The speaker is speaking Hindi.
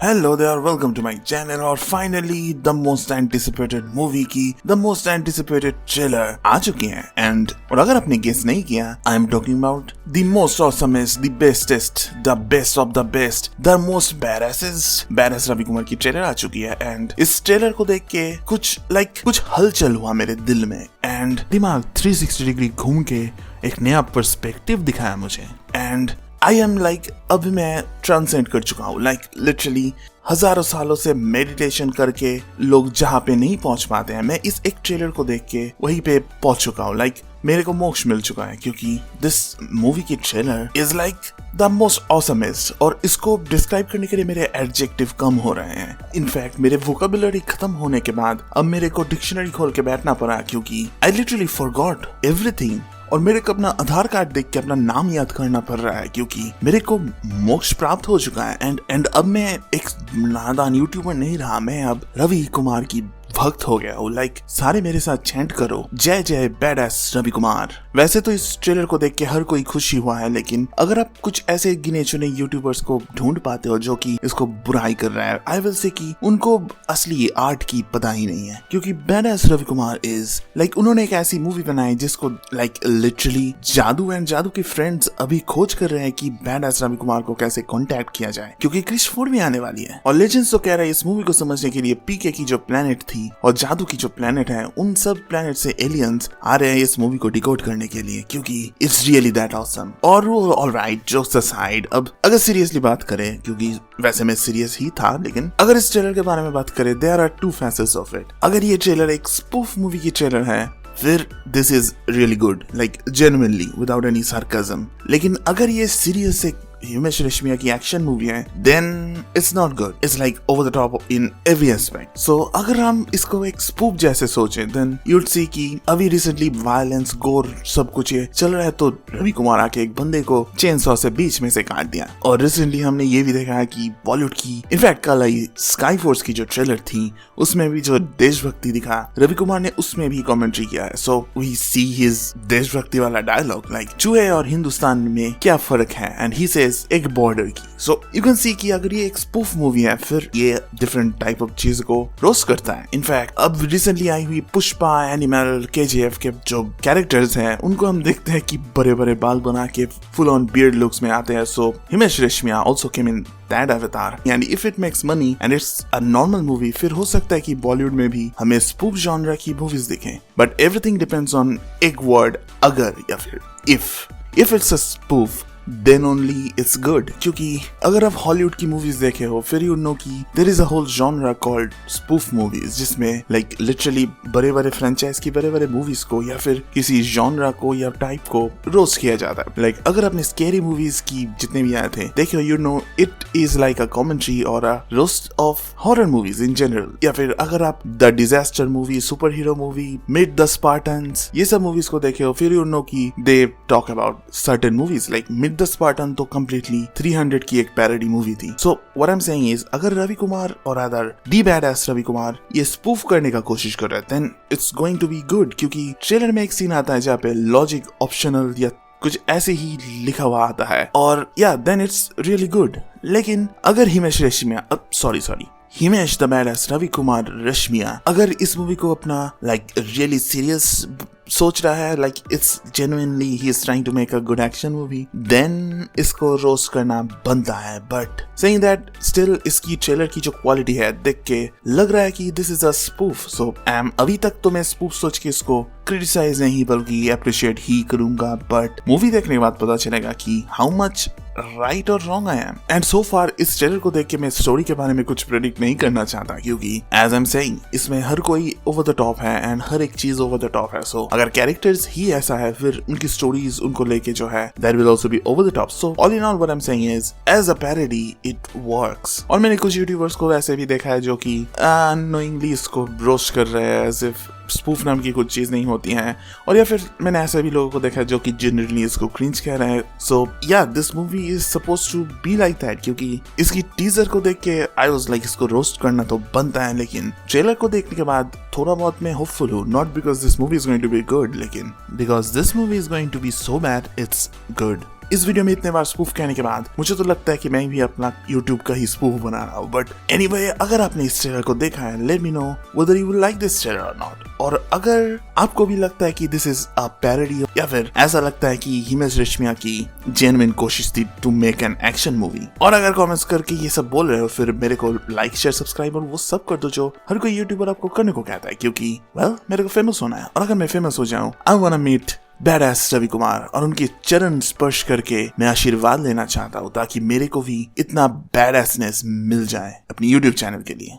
Hello there, welcome to my channel. और finally the most anticipated movie की द मोस्ट एंटिसिपेटेड ट्रेलर आ चुकी है। और अगर आपने गेस नहीं किया, I am talking about the most awesomest, the bestest, the best of the best, the most baddest Ravi Kumar की ट्रेलर आ चुकी है। एंड इस ट्रेलर को देख के कुछ हलचल हुआ मेरे दिल में एंड दिमाग 360 डिग्री घूम के एक नया पर्सपेक्टिव दिखाया मुझे। एंड आई एम अब मैं ट्रांसेंड कर चुका हूँ। लिटरली हजारों सालों से मेडिटेशन करके लोग जहाँ पे नहीं पहुंच पाते हैं, मैं इस एक ट्रेलर को देख के वहीं पे पहुंच चुका हूँ। मेरे को मोक्ष मिल चुका है, क्योंकि दिस मूवी की ट्रेलर इज द मोस्ट ऑसमेस्ट। और इसको डिस्क्राइब करने के लिए मेरे एडजेक्टिव कम हो रहे हैं। इनफैक्ट मेरे वोकेबुलरी खत्म होने के बाद अब मेरे को डिक्शनरी खोल के बैठना पड़ा, क्योंकि आई लिटरली फॉरगॉट एवरीथिंग। और मेरे को अपना आधार कार्ड देख के अपना नाम याद करना पड़ रहा है, क्योंकि मेरे को मोक्ष प्राप्त हो चुका है। एंड अब मैं एक नादान यूट्यूबर नहीं रहा, मैं अब रवि कुमार की भक्त हो गया हूँ। सारे मेरे साथ चैंट करो, जय जय बैडएस रवि कुमार। वैसे तो इस ट्रेलर को देख के हर कोई खुशी हुआ है, लेकिन अगर आप कुछ ऐसे गिने चुने यूट्यूबर्स को ढूंढ पाते हो जो कि इसको बुराई कर रहा है, आई विल से कि उनको असली आर्ट की पता ही नहीं है। क्योंकि बैडएस रवि कुमार इज उन्होंने एक ऐसी मूवी बनाई जिसको लिटरली जादू एंड जादू के फ्रेंड्स अभी खोज कर रहे हैं कि बैडएस रवि कुमार को कैसे कॉन्टेक्ट किया जाए, क्योंकि क्रिश 4 भी आने वाली है। और लेजेंड्स तो कह रहे हैं इस मूवी को समझने के लिए पीके की जो प्लेनेट थी और जादू की जो प्लेनेट है, उन सब प्लेनेट से एलियंस आ रहे हैं इस मूवी को डिकोड करने के लिए, क्योंकि इट्स रियली दैट ऑसम। और ऑलराइट, जोक्स असाइड, अब अगर सीरियसली बात करें, क्योंकि वैसे मैं सीरियस ही था, लेकिन अगर इस ट्रेलर के बारे में बात करें, there are two faces of it. अगर ये ट्रेलर एक स्पूफ मूवी की ट्रेलर है, फिर this is really good, genuinely without any sarcasm. लेकिन अगर ये सीरियस एक हिमेश रेशमिया की एक्शन मूवी है, then it's not good. It's over the top in every aspect. So अगर हम इसको एक स्पूफ जैसे सोचें, देन यू वुड सी कि अभी रिसेंटली वायलेंस, गोर सब कुछ ये चल रहा है, तो रवि कुमार आके एक बंदे को चेन सॉ से बीच में से काट दिया। और रिसेंटली हमने ये भी देखा है कि बॉलीवुड की, इनफैक्ट कल आई स्काई फोर्स की जो ट्रेलर थी, उसमें भी जो देशभक्ति दिखा, रवि कुमार ने उसमें भी कमेंट्री किया है। सो वी सी हिज देशभक्ति वाला डायलॉग, चूहे और हिंदुस्तान में क्या फर्क है, एंड ही सेज एक बॉर्डर की। सो यू कैन सी कि अगर ये एक स्पूफ मूवी है, फिर ये डिफरेंट टाइप ऑफ चीज को रोस्ट करता है। इनफैक्ट अब रिसेंटली आई हुई पुष्पा, एनिमल, केजीएफ के जो कैरेक्टर्स हैं, उनको हम देखते हैं कि बड़े बड़े बाल बना के फुल ऑन बियर्ड लुक्स में आते हैं। So Himesh Reshammiya also came in that avatar. And if it makes money and it's a normal movie, फिर हो सकता है कि बॉलीवुड में भी हमें स्पूफ जॉनरा की मूवीज दिखें। बट एवरीथिंग डिपेंड्स ऑन एक वर्ड, अगर या फिर if it's a spoof, then only it's good। क्योंकि अगर आप हॉलीवुड की मूवीज देखे हो, फिर यू नो कि there is a whole genre called spoof movies, जिसमें लिटरली बड़े बड़े फ्रेंचाइज की बड़े बड़े मूवीज को या फिर किसी जॉनरा को या टाइप को रोस्ट किया जाता है। अगर आपने स्केरी मूवीज की जितने भी आए थे देखो, you know it is a commentary और a roast of horror movies in general. या फिर अगर आप the disaster movie, super hero movie, meet the Spartans, ये सब मूवीज को देखे हो, फिर यू नो कि they talk about certain movies meet the Spartan तो कंप्लीटली 300 की एक पैरोडी मूवी थी। So what I am saying is, अगर रवि कुमार और other the badass Ravi Kumar ये स्पूफ करने का कोशिश कर रहे हैं, then it's going to be good. क्योंकि ट्रेलर में एक सीन आता है जहाँ पे लॉजिक ऑप्शनल या कुछ ऐसे ही लिखा हुआ आता है, और या देन इट्स रियली गुड। लेकिन अगर हिमेश रेशमिया, हिमेश द बैडएस रवि कुमार रेशमिया अगर इस मूवी को अपना रियली सीरियस सोच रहा है, it's genuinely he is trying to make a good action movie, then इसको रोस्ट करना बनता है। बट सेइंग दैट, स्टिल इसकी ट्रेलर की जो क्वालिटी है देख के लग रहा है कि दिस इज अ स्पूफ। सो अभी तक तो मैं स्पूफ सोच के इसको क्रिटिसाइज नहीं बल्कि अप्रिशिएट ही करूंगा। बट मूवी देखने के बाद पता चलेगा कि हाउ मच राइट और wrong I am. And so far इस ट्रेलर को देख के मैं स्टोरी के बारे में कुछ प्रेडिक्ट नहीं करना चाहता, क्योंकि एज आई एम सेइंग इसमें हर कोई ओवर द टॉप है एंड हर एक चीज ओवर द टॉप है। सो अगर कैरेक्टर्स ही ऐसा है, फिर उनकी स्टोरीज उनको लेके जो है that will also be over the top. So all in all what I am saying is, as a parody it works. और मैंने कुछ यूट्यूबर्स को वैसे भी देखा है जो कि अननोइंगली इसको रोस्ट कर रहे हैं एज इफ स्पूफ नाम की कुछ चीज नहीं होती है। और या फिर मैंने ऐसे भी लोगों को देखा जो कि जनरली इसको क्रिंज कह रहे हैं। So yeah this movie is supposed to be like that, क्योंकि इसकी टीजर को देख के आई वाज इसको रोस्ट करना तो बनता है, लेकिन ट्रेलर को देखने के बाद थोड़ा बहुत मैं होपफुल हूँ। Not because this movie is going to be good, लेकिन because this movie is going to be so bad it's good. इस वीडियो में इतने बार स्पूफ कहने के बाद मुझे तो लगता है कि मैं भी अपना यूट्यूब का ही स्पूफ बना रहा हूँ। बट एनीवे, अगर आपने इस ट्रेलर को देखा है, let me know whether you will like this trailer और नॉट। और अगर आपको भी लगता है कि दिस इज अ पैरोडी या फिर ऐसा लगता है कि हिमेश रेशमिया की जेन्युइन कोशिश थी to make an action movie, और अगर कमेंट्स करके ये सब बोल रहे हो, फिर मेरे को लाइक शेयर सब्सक्राइब और वो सब कर दो जो हर कोई यूट्यूबर आपको करने को कहता है, क्योंकि वेल मेरे को फेमस होना है। और अगर मैं फेमस हो जाऊं, I wanna meet badass Ravi Kumar और उनके चरण स्पर्श करके मैं आशीर्वाद लेना चाहता हूँ, ताकि मेरे को भी इतना बैडएसनेस मिल जाए अपनी यूट्यूब चैनल के लिए।